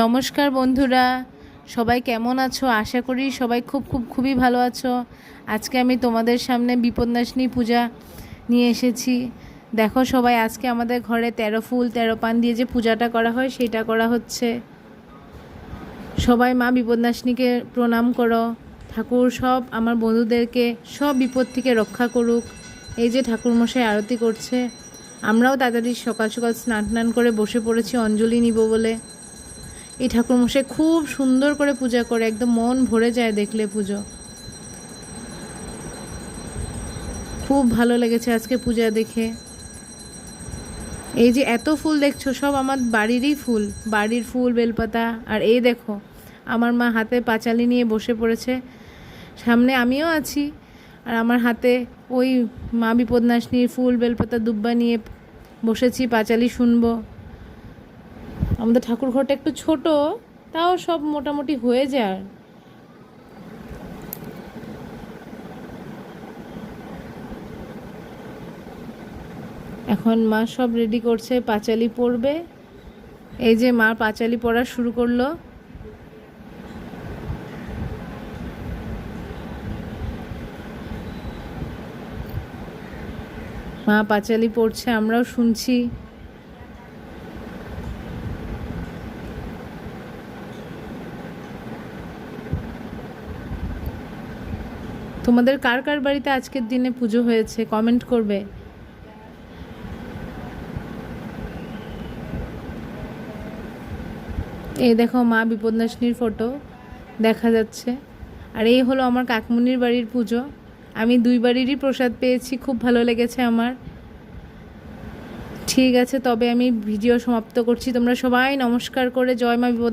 নমস্কার বন্ধুরা, সবাই কেমন আছো? আশা করি সবাই খুবই ভালো আছো। আজকে আমি তোমাদের সামনে বিপদনাশিনী পূজা নিয়ে এসেছি। দেখো সবাই, আজকে আমাদের ঘরে 13 ফুল 13 পান দিয়ে যে পূজাটা করা হয় সেটা করা হচ্ছে। সবাই মা বিপদনাশিনীকে প্রণাম করো। ঠাকুর সব আমার বন্ধুদেরকে সব বিপদ থেকে রক্ষা করুক। এই যে ঠাকুরমশাই আরতি করছে, আমরাও তাড়াতাড়ি সকাল সকাল স্নান করে বসে পড়েছি অঞ্জলি নিব বলে। এই ঠাকুরমশাই খুব সুন্দর করে পূজা করে, একদম মন ভরে যায় দেখলে পুজো। খুব ভালো লেগেছে আজকে পূজা দেখে। এই যে এত ফুল দেখছো সব আমার বাড়িরই ফুল, বাড়ির ফুল বেলপাতা। আর এই দেখো আমার মা হাতে পাঁচালি নিয়ে বসে পড়েছে, সামনে আমিও আছি। আর আমার হাতে ওই মা বিপদনাশিনীর ফুল বেলপাতা দুব্বা নিয়ে বসেছি, পাঁচালি শুনবো। আমাদের ঠাকুর ঘরটা একটু ছোট, তাও সব মোটামুটি হয়ে যায়। এখন মা সব রেডি করছে, পাঁচালি পড়বে। এই যে মা পাঁচালি পড়া শুরু করলো। মা পাঁচালি পড়ছে, আমরাও শুনছি। তোমাদের কার কার বাড়িতে আজকের দিনে পুজো হয়েছে কমেন্ট করবে। এই দেখো মা বিপদনাশিনীর ফটো দেখা যাচ্ছে। আর এই হলো আমার কাকমুনির বাড়ির পুজো। আমি দুই বাড়িরই প্রসাদ পেয়েছি, খুব ভালো লেগেছে আমার। ঠিক আছে, তবে আমি ভিডিও সমাপ্ত করছি। তোমরা সবাই নমস্কার করে জয় মা বিপদ